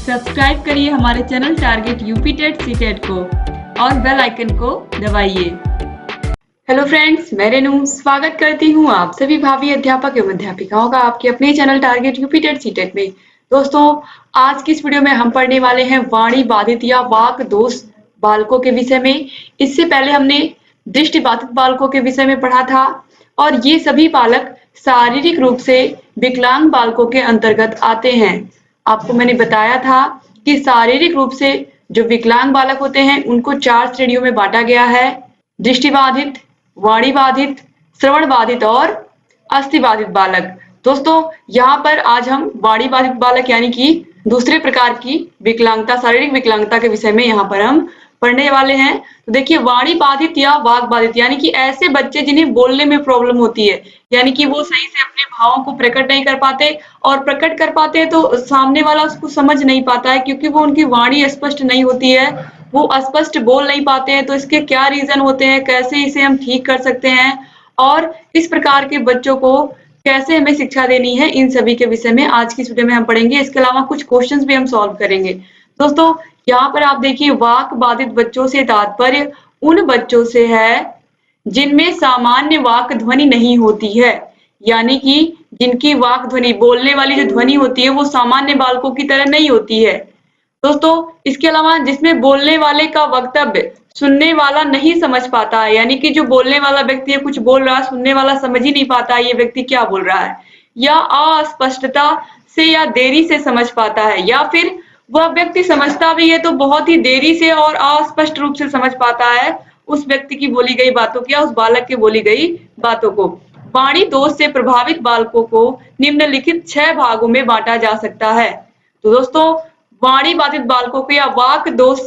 Subscribe करिए हमारे channel Target UP TET CTET को और बेल आइकन को दबाइए। हेलो फ्रेंड्स, मैं रेनू स्वागत करती हूँ आप सभी भावी अध्यापक एवं अध्यापिकाओं का आपके अपने channel Target UP TET CTET में। दोस्तों, आज की इस वीडियो में हम पढ़ने वाले हैं वाणी बाधित या वाक दोष बालकों के विषय में। इससे पहले हमने दृष्टि बाधित बालकों के विषय में पढ़ा था और ये सभी बालक शारीरिक रूप से विकलांग बालकों के अंतर्गत आते हैं। आपको मैंने बताया था कि शारीरिक रूप से जो विकलांग बालक होते हैं उनको 4 श्रेणियों में बांटा गया है: दृष्टि बाधित, वाणी बाधित, श्रवण बाधित और अस्थि बाधित बालक। दोस्तों, यहाँ पर आज हम वाणी बाधित बालक यानी कि दूसरे प्रकार की विकलांगता, शारीरिक विकलांगता के विषय में यहाँ पर हम पढ़ने वाले हैं। तो देखिए, वाणी बाधित या वाक बाधित यानी कि ऐसे बच्चे जिन्हें बोलने में प्रॉब्लम होती है, यानी कि वो सही से अपने भावों को प्रकट नहीं कर पाते और प्रकट कर पाते हैं तो सामने वाला उसको समझ नहीं पाता है, क्योंकि वो उनकी वाणी स्पष्ट नहीं होती है, वो स्पष्ट बोल नहीं पाते हैं। तो इसके क्या रीजन होते हैं, कैसे इसे हम ठीक कर सकते हैं और इस प्रकार के बच्चों को कैसे हमें शिक्षा देनी है, इन सभी के विषय में आज की इस वीडियो में हम पढ़ेंगे। इसके अलावा कुछ क्वेश्चंस भी हम सॉल्व करेंगे। दोस्तों, यहाँ पर आप देखिए, वाक बाधित बच्चों से तात्पर्य उन बच्चों से है जिनमें सामान्य वाक ध्वनि नहीं होती है, यानी कि जिनकी वाक ध्वनि, बोलने वाली जो ध्वनि होती है वो सामान्य बालकों की तरह नहीं होती है। दोस्तों, इसके अलावा जिसमें बोलने वाले का वक्तव्य सुनने वाला नहीं समझ पाता है, यानी कि जो बोलने वाला व्यक्ति है कुछ बोल रहा है, सुनने वाला समझ ही नहीं पाता है ये व्यक्ति क्या बोल रहा है, या अस्पष्टता से या देरी से समझ पाता है, या फिर वह व्यक्ति समझता भी है तो बहुत ही देरी से और अस्पष्ट रूप से समझ पाता है उस व्यक्ति की बोली गई बातों को या उस बालक की बोली गई बातों को। वाणी दोष से प्रभावित बालकों को निम्नलिखित 6 भागों में बांटा जा सकता है। तो दोस्तों, वाणी बाधित बालकों को या वाक दोष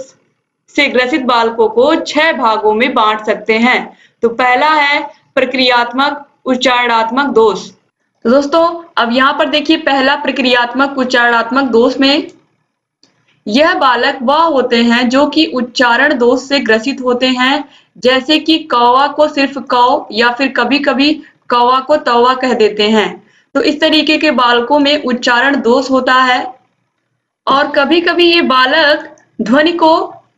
से ग्रसित बालकों को 6 भागों में बांट सकते हैं। तो पहला है प्रक्रियात्मक उच्चारणात्मक दोष। तो दोस्तों, अब यहाँ पर देखिए, पहला प्रक्रियात्मक उच्चारणात्मक दोष में यह बालक वह होते हैं जो कि उच्चारण दोष से ग्रसित होते हैं, जैसे कि कौवा को सिर्फ कौ या फिर कभी कभी कौवा को तौवा कह देते हैं। तो इस तरीके के बालकों में उच्चारण दोष होता है। और कभी कभी ये बालक ध्वनि को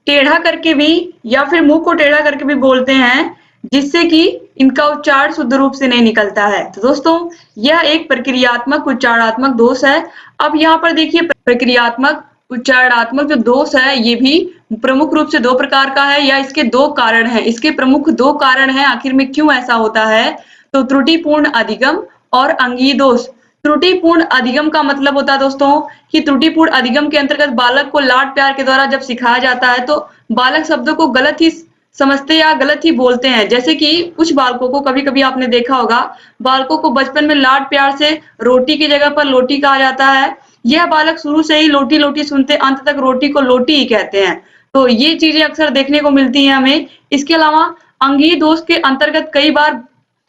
टेढ़ा करके भी या फिर मुंह को टेढ़ा करके भी बोलते हैं, जिससे कि इनका उच्चारण शुद्ध रूप से नहीं निकलता है। तो दोस्तों, यह एक प्रक्रियात्मक उच्चारणात्मक दोष है। अब यहाँ पर देखिए, प्रक्रियात्मक उच्चारणात्मक जो दोष है ये भी प्रमुख रूप से 2 प्रकार का है, या इसके 2 कारण हैं। इसके प्रमुख 2 कारण हैं। आखिर में क्यों ऐसा होता है? तो त्रुटिपूर्ण अधिगम और अंगीय दोष। त्रुटिपूर्ण अधिगम का मतलब होता है दोस्तों कि त्रुटिपूर्ण अधिगम के अंतर्गत बालक को लाड प्यार के द्वारा जब सिखाया जाता है तो बालक शब्दों को गलत ही समझते या गलत ही बोलते हैं। जैसे कि कुछ बालकों को, कभी कभी आपने देखा होगा, बालकों को बचपन में लाड प्यार से रोटी की जगह पर लोटी कहा जाता है। यह बालक शुरू से ही लोटी लोटी सुनते अंत तक रोटी को लोटी ही कहते हैं। तो ये चीजें अक्सर देखने को मिलती हैं हमें। इसके अलावा अंगीय दोष के अंतर्गत कई बार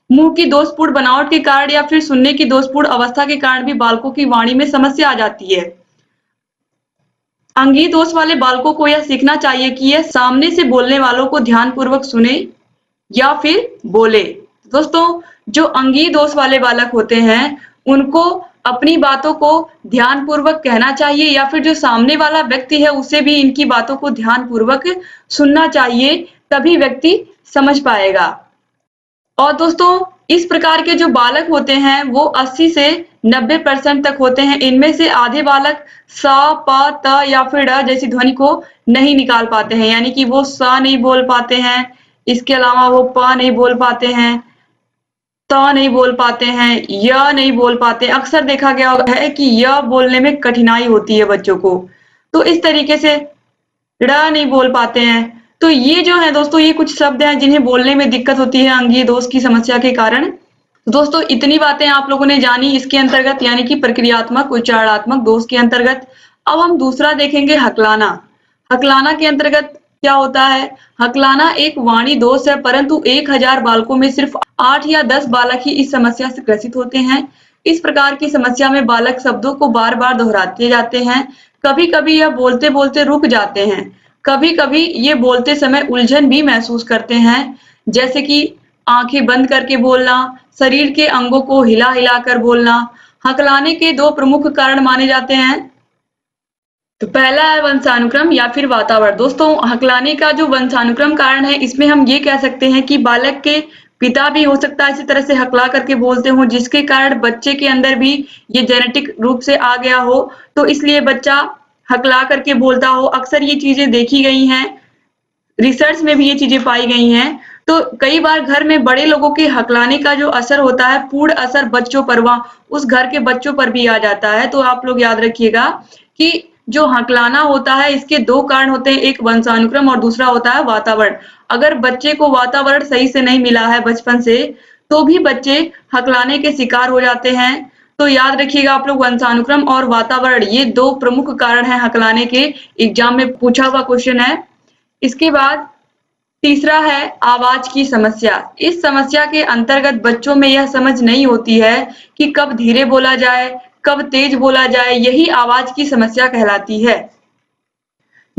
मुंह की दोषपूर्ण बनावट के कारण या फिर सुनने की दोषपूर्ण अवस्था के कारण भी बालकों की वाणी में समस्या आ जाती है। अंगीय दोष वाले बालकों को यह सीखना चाहिए कि यह सामने से बोलने वालों को ध्यानपूर्वक सुने या फिर बोले। दोस्तों, जो अंगीय दोष वाले बालक होते हैं उनको अपनी बातों को ध्यानपूर्वक कहना चाहिए, या फिर जो सामने वाला व्यक्ति है उसे भी इनकी बातों को ध्यानपूर्वक सुनना चाहिए, तभी व्यक्ति समझ पाएगा। और दोस्तों, इस प्रकार के जो बालक होते हैं वो 80 से 90% तक होते हैं। इनमें से आधे बालक स, प, त या फिर ड जैसी ध्वनि को नहीं निकाल पाते हैं, यानी कि वो स नहीं बोल पाते हैं, इसके अलावा वो प नहीं बोल पाते हैं, त नहीं बोल पाते हैं, य नहीं बोल पाते। अक्सर देखा गया है कि य बोलने में कठिनाई होती है बच्चों को, तो इस तरीके से ड़ नहीं बोल पाते हैं। तो ये जो है दोस्तों, ये कुछ शब्द हैं जिन्हें बोलने में दिक्कत होती है अंगीय दोष की समस्या के कारण। दोस्तों, इतनी बातें आप लोगों ने जानी इसके अंतर्गत, यानी कि प्रक्रियात्मक उच्चारणात्मक दोष के अंतर्गत। अब हम दूसरा देखेंगे, हकलाना। हकलाना के अंतर्गत क्या होता है? हकलाना एक वाणी दोष है, परंतु 1000 बालकों में सिर्फ 8 या 10 बालक ही इस समस्या से ग्रसित होते हैं। इस प्रकार की समस्या में बालक शब्दों को बार बार दोहराते जाते हैं। कभी कभी यह बोलते बोलते रुक जाते हैं, कभी कभी ये बोलते समय उलझन भी महसूस करते हैं, जैसे कि आंखें बंद करके बोलना, शरीर के अंगों को हिला हिला कर बोलना। हकलाने के 2 प्रमुख कारण माने जाते हैं। तो पहला है वंशानुक्रम या फिर वातावरण। दोस्तों, हकलाने का जो वंशानुक्रम कारण है, इसमें हम ये कह सकते हैं कि बालक के पिता भी हो सकता है इसी तरह से हकला करके बोलते हों, जिसके कारण बच्चे के अंदर भी ये जेनेटिक रूप से आ गया हो, तो इसलिए बच्चा हकला करके बोलता हो। अक्सर ये चीजें देखी गई हैं, रिसर्च में भी ये चीजें पाई गई हैं। तो कई बार घर में बड़े लोगों के हकलाने का जो असर होता है, पूर्ण असर बच्चों पर, वहाँ उस घर के बच्चों पर भी आ जाता है। तो आप लोग याद रखिएगा कि जो हकलाना होता है, इसके दो कारण होते हैं, एक वंशानुक्रम और दूसरा होता है वातावरण। अगर बच्चे को वातावरण सही से नहीं मिला है बचपन से, तो भी बच्चे हकलाने के शिकार हो जाते हैं। तो याद रखिएगा आप लोग, वंशानुक्रम और वातावरण ये दो प्रमुख कारण हैं हकलाने के। एग्जाम में पूछा हुआ क्वेश्चन है। इसके बाद तीसरा है आवाज की समस्या। इस समस्या के अंतर्गत बच्चों में यह समझ नहीं होती है कि कब धीरे बोला जाए, कब तेज बोला जाए, यही आवाज की समस्या कहलाती है।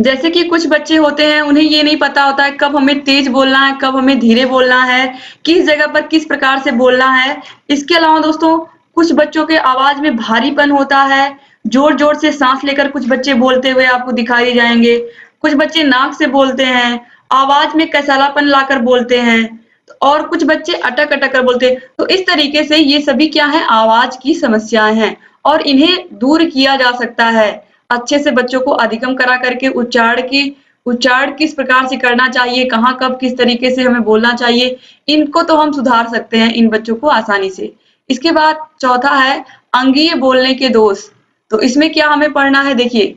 जैसे कि कुछ बच्चे होते हैं, उन्हें ये नहीं पता होता है कब हमें तेज बोलना है, कब हमें धीरे बोलना है, किस जगह पर किस प्रकार से बोलना है। इसके अलावा दोस्तों, कुछ बच्चों के आवाज में भारीपन होता है, जोर-जोर से सांस लेकर कुछ बच्चे बोलते हुए आपको दिखाई जाएंगे। कुछ बच्चे नाक से बोलते हैं, आवाज में कसलापन लाकर बोलते हैं, और कुछ बच्चे अटक-अटक कर बोलते हैं। तो इस तरीके से ये सभी क्या है, आवाज की समस्याएं हैं, और इन्हें दूर किया जा सकता है अच्छे से। बच्चों को अधिगम करा करके उच्चारण किस प्रकार से करना चाहिए, कहाँ कब किस तरीके से हमें बोलना चाहिए, इनको तो हम सुधार सकते हैं इन बच्चों को आसानी से। इसके बाद चौथा है अंगीय बोलने के दोष। तो इसमें क्या हमें पढ़ना है, देखिए,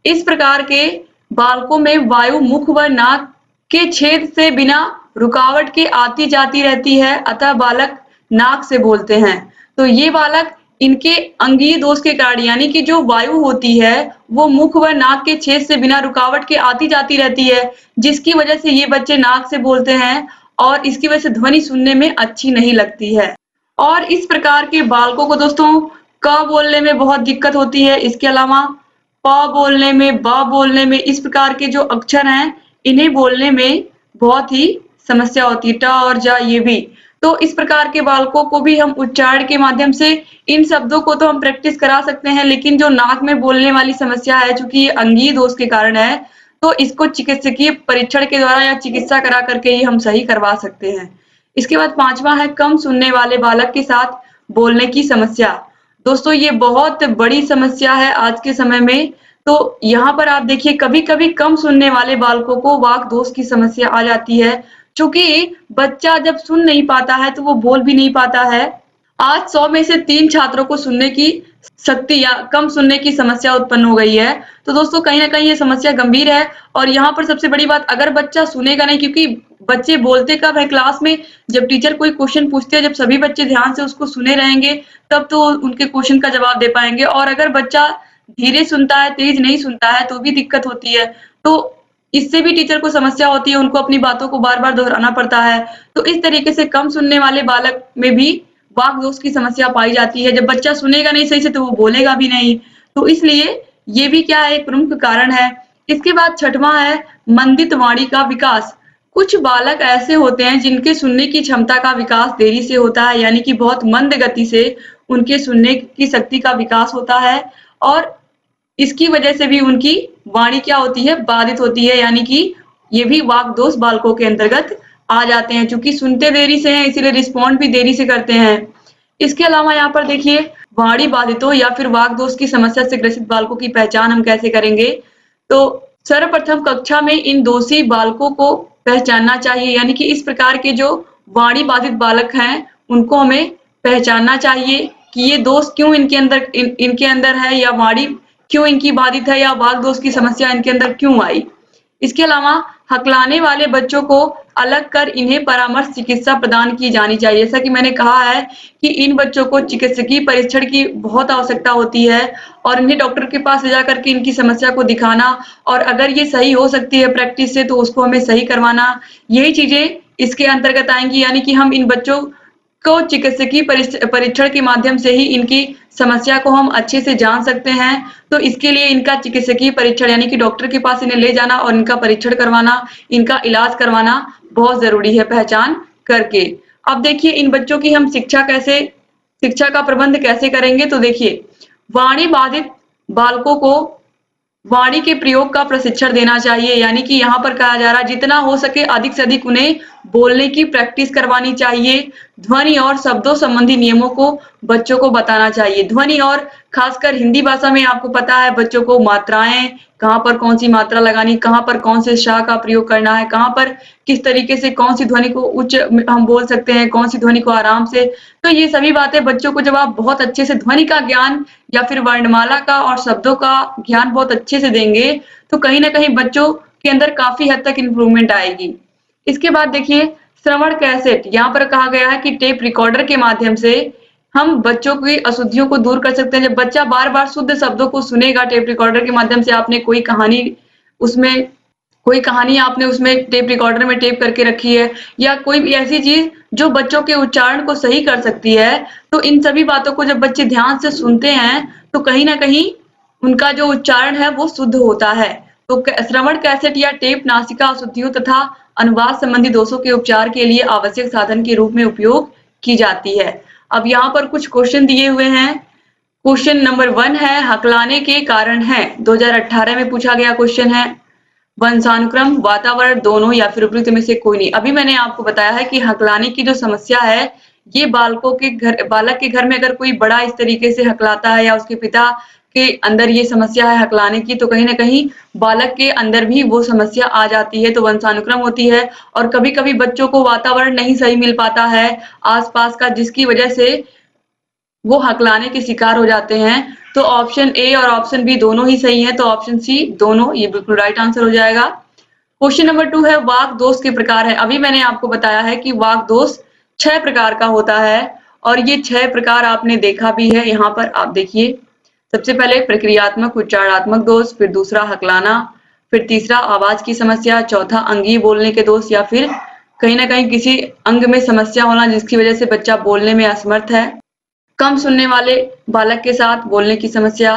इस प्रकार के बालकों में वायु मुख व नाक के छेद से बिना रुकावट के आती जाती रहती है, अतः बालक नाक से बोलते हैं। तो ये बालक इनके अंगीय दोष के कारण, यानी कि जो वायु होती है वो मुख व नाक के छेद से बिना रुकावट के आती जाती रहती है, जिसकी वजह से ये बच्चे नाक से बोलते हैं, और इसकी वजह से ध्वनि सुनने में अच्छी नहीं लगती है। और इस प्रकार के बालकों को दोस्तों क बोलने में बहुत दिक्कत होती है। इसके अलावा प बोलने में, ब बोलने में, इस प्रकार के जो अक्षर हैं, इन्हें बोलने में बहुत ही समस्या होती है, ट और ज ये भी। तो इस प्रकार के बालकों को भी हम उच्चारण के माध्यम से इन शब्दों को तो हम प्रैक्टिस करा सकते हैं, लेकिन जो नाक में बोलने वाली समस्या है, चूंकि ये अंगीय दोष के कारण है, तो इसको चिकित्सकीय परीक्षण के द्वारा या चिकित्सा करा करके ही हम सही करवा सकते हैं। इसके बाद पांचवा है कम सुनने वाले बालक के साथ बोलने की समस्या। दोस्तों, ये बहुत बड़ी समस्या है आज के समय में। तो यहाँ पर आप देखिए, कभी-कभी कम सुनने वाले बालकों को वाक दोष की समस्या आ जाती है। चूंकि बच्चा जब सुन नहीं पाता है तो वो बोल भी नहीं पाता है। आज 100 में से 3 छात्रों को सुनने की शक्ति या कम सुनने की समस्या उत्पन्न हो गई है। तो दोस्तों, कहीं ना कहीं ये समस्या गंभीर है। और यहाँ पर सबसे बड़ी बात, अगर बच्चा सुनेगा नहीं, क्योंकि बच्चे बोलते कब है क्लास में, जब टीचर कोई क्वेश्चन पूछते हैं, जब सभी बच्चे ध्यान से उसको सुने रहेंगे, तब तो उनके क्वेश्चन का जवाब दे पाएंगे। और अगर बच्चा धीरे सुनता है, तेज नहीं सुनता है, तो भी दिक्कत होती है। तो इससे भी टीचर को समस्या होती है, उनको अपनी बातों को बार-बार दोहराना पड़ता है। तो इस तरीके से कम सुनने वाले बालक में भी वाक दोष की समस्या पाई जाती है। जब बच्चा सुनेगा नहीं सही से, तो वो बोलेगा भी नहीं। तो इसलिए ये भी क्या है, एक प्रमुख कारण है। इसके बाद छठवां है मंदित वाणी का विकास। कुछ बालक ऐसे होते हैं जिनके सुनने की क्षमता का विकास देरी से होता है, यानी कि बहुत मंद गति से उनके सुनने की शक्ति का विकास होता है, और इसकी वजह से भी उनकी वाणी क्या होती है, बाधित होती है, यानी कि ये भी वाक दोष बालकों के अंतर्गत आ जाते हैं। चूंकि सुनते देरी से हैं, इसीलिए रिस्पॉन्ड भी देरी से करते हैं। इसके अलावा यहाँ पर देखिए, वाणी बाधितों या फिर वाक दोष की समस्या से ग्रसित बालकों की पहचान हम कैसे करेंगे। तो सर्वप्रथम कक्षा में इन दोषी बालकों को पहचानना चाहिए, यानी कि इस प्रकार के जो वाणी बाधित बालक हैं, उनको हमें पहचानना चाहिए कि ये दोष क्यों इनके अंदर है, या वाणी क्यों इनकी बाधित है, या वाक दोष की समस्या इनके अंदर क्यों आई। इसके अलावा हकलाने वाले बच्चों को अलग कर इन्हें परामर्श चिकित्सा प्रदान की जानी चाहिए। जैसा कि मैंने कहा है कि इन बच्चों को चिकित्सकीय परीक्षण की बहुत आवश्यकता होती है, और इन्हें डॉक्टर के पास ले जाकर के इनकी समस्या को दिखाना, और अगर ये सही हो सकती है प्रैक्टिस से, तो उसको हमें सही करवाना, यही चीजें इसके अंतर्गत आएंगी। यानी कि हम इन बच्चों को चिकित्सकीय परीक्षण के माध्यम से ही इनकी समस्या को हम अच्छे से जान सकते हैं। तो इसके लिए इनका चिकित्सकीय परीक्षण, यानी कि डॉक्टर के पास इन्हें ले जाना और इनका परीक्षण करवाना, इनका इलाज करवाना बहुत जरूरी है पहचान करके। अब देखिए, इन बच्चों की हम शिक्षा का प्रबंध कैसे करेंगे। तो देखिए, वाणी बाधित बालकों को वाणी के प्रयोग का प्रशिक्षण देना चाहिए, यानी कि यहाँ पर कहा जा रहा है जितना हो सके अधिक से अधिक उन्हें बोलने की प्रैक्टिस करवानी चाहिए। ध्वनि और शब्दों संबंधी नियमों को बच्चों को बताना चाहिए। ध्वनि और खासकर हिंदी भाषा में आपको पता है बच्चों को मात्राएं, कहाँ पर कौन सी मात्रा लगानी, कहाँ पर कौन से श का प्रयोग करना है, कहाँ पर किस तरीके से कौन सी ध्वनि को उच्च हम बोल सकते हैं, कौन सी ध्वनि को आराम से। तो ये सभी बातें बच्चों को जब आप बहुत अच्छे से ध्वनि का ज्ञान या फिर वर्णमाला का और शब्दों का ज्ञान बहुत अच्छे से देंगे तो कहीं ना कहीं बच्चों के अंदर काफी हद तक इम्प्रूवमेंट आएगी। इसके बाद देखिए श्रवण कैसेट, यहाँ पर कहा गया है कि टेप रिकॉर्डर के माध्यम से हम बच्चों की अशुद्धियों को दूर कर सकते हैं। जब बच्चा बार बार शुद्ध शब्दों को सुनेगा टेप रिकॉर्डर के माध्यम से, आपने कोई कहानी आपने उसमें टेप रिकॉर्डर में टेप करके रखी है या कोई भी ऐसी चीज जो बच्चों के उच्चारण को सही कर सकती है, तो इन सभी बातों को जब बच्चे ध्यान से सुनते हैं तो कहीं ना कहीं उनका जो उच्चारण है वो शुद्ध होता है। तो श्रवण कैसेट या टेप नासिका अशुद्धियों तथा अनुवाद संबंधी दोषों के उपचार के लिए आवश्यक साधन के रूप में उपयोग की जाती है। अब यहाँ पर कुछ क्वेश्चन दिए हुए हैं। क्वेश्चन नंबर 1 है हकलाने के कारण है, 2018 में पूछा गया क्वेश्चन है। वंशानुक्रम, वातावरण, दोनों या फिर उपयुक्त में से कोई नहीं। अभी मैंने आपको बताया है कि हकलाने की जो समस्या है ये बालक के घर में अगर कोई बड़ा इस तरीके से हकलाता है या उसके पिता के अंदर ये समस्या है हकलाने की, तो कहीं ना कहीं बालक के अंदर भी वो समस्या आ जाती है, तो वंशानुक्रम होती है। और कभी कभी बच्चों को वातावरण नहीं सही मिल पाता है आसपास का, जिसकी वजह से वो हकलाने के शिकार हो जाते हैं। तो ऑप्शन ए और ऑप्शन बी दोनों ही सही है, तो ऑप्शन सी दोनों ये बिल्कुल राइट आंसर हो जाएगा। क्वेश्चन नंबर 2 है वाक दोष के प्रकार है। अभी मैंने आपको बताया है कि वाक दोष 6 प्रकार का होता है और ये 6 प्रकार आपने देखा भी है। यहाँ पर आप देखिए, सबसे पहले प्रक्रियात्मक उच्चारणात्मक दोष, फिर दूसरा हकलाना, फिर तीसरा आवाज की समस्या, चौथा अंगीय बोलने के दोष या फिर कहीं ना कहीं किसी अंग में समस्या होना जिसकी वजह से बच्चा बोलने में असमर्थ है, कम सुनने वाले बालक के साथ बोलने की समस्या,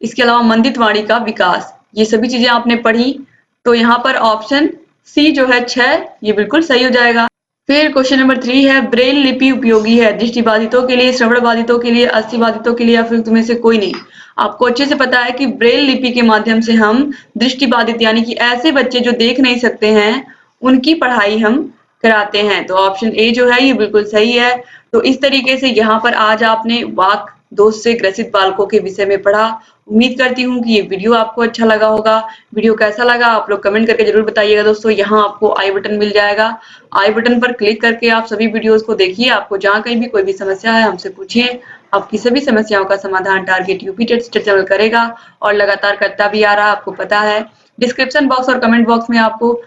इसके अलावा मंदित वाणी का विकास। ये सभी चीजें आपने पढ़ी, तो यहाँ पर ऑप्शन सी जो है 6 ये बिल्कुल सही हो जाएगा। फिर क्वेश्चन नंबर 3 है ब्रेल लिपि उपयोगी है दृष्टिबाधितों के लिए, श्रवण बाधितों के लिए, अस्थिबाधितों के लिए या फिर तुम्हें से कोई नहीं। आपको अच्छे से पता है कि ब्रेल लिपि के माध्यम से हम दृष्टिबाधित यानी कि ऐसे बच्चे जो देख नहीं सकते हैं उनकी पढ़ाई हम कराते हैं, तो ऑप्शन ए जो है ये बिल्कुल सही है। तो इस तरीके से यहाँ पर आज आपने वाक दोष से ग्रसित बालकों के विषय में पढ़ा। उम्मीद करती हूँ कि ये वीडियो आपको अच्छा लगा होगा। वीडियो कैसा लगा आप लोग कमेंट करके जरूर बताइएगा। दोस्तों यहाँ आपको आई बटन मिल जाएगा, आई बटन पर क्लिक करके आप सभी वीडियोस को देखिए। आपको जहाँ कहीं भी कोई भी समस्या है हमसे पूछिए, आपकी सभी समस्याओं का समाधान टारगेट यूपी टेट चैनल करेगा और लगातार करता भी आ रहा है, आपको पता है। डिस्क्रिप्शन बॉक्स और कमेंट बॉक्स में आपको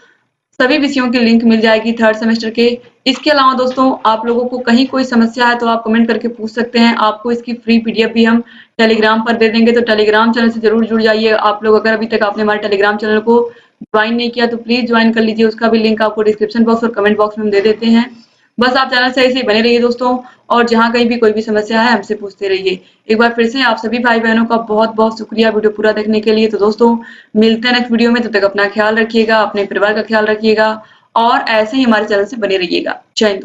सभी विषयों की लिंक मिल जाएगी 3rd सेमेस्टर के। इसके अलावा दोस्तों आप लोगों को कहीं कोई समस्या है तो आप कमेंट करके पूछ सकते हैं। आपको इसकी फ्री पीडीएफ भी हम टेलीग्राम पर दे देंगे, तो टेलीग्राम चैनल से जरूर जुड़ जाइए। आप लोग अगर अभी तक आपने हमारे टेलीग्राम चैनल को ज्वाइन नहीं किया तो प्लीज ज्वाइन कर लीजिए, उसका भी लिंक आपको डिस्क्रिप्शन बॉक्स और कमेंट बॉक्स में हम दे देते हैं। बस आप चैनल से ऐसे ही बने रहिए दोस्तों, और जहां कहीं भी कोई भी समस्या है हमसे पूछते रहिए। एक बार फिर से आप सभी भाई बहनों का बहुत बहुत शुक्रिया वीडियो पूरा देखने के लिए। तो दोस्तों मिलते हैं नेक्स्ट वीडियो में, तब तक अपना ख्याल रखिएगा, अपने परिवार का ख्याल रखिएगा और ऐसे ही हमारे चैनल से बने रहिएगा। जय हिंद।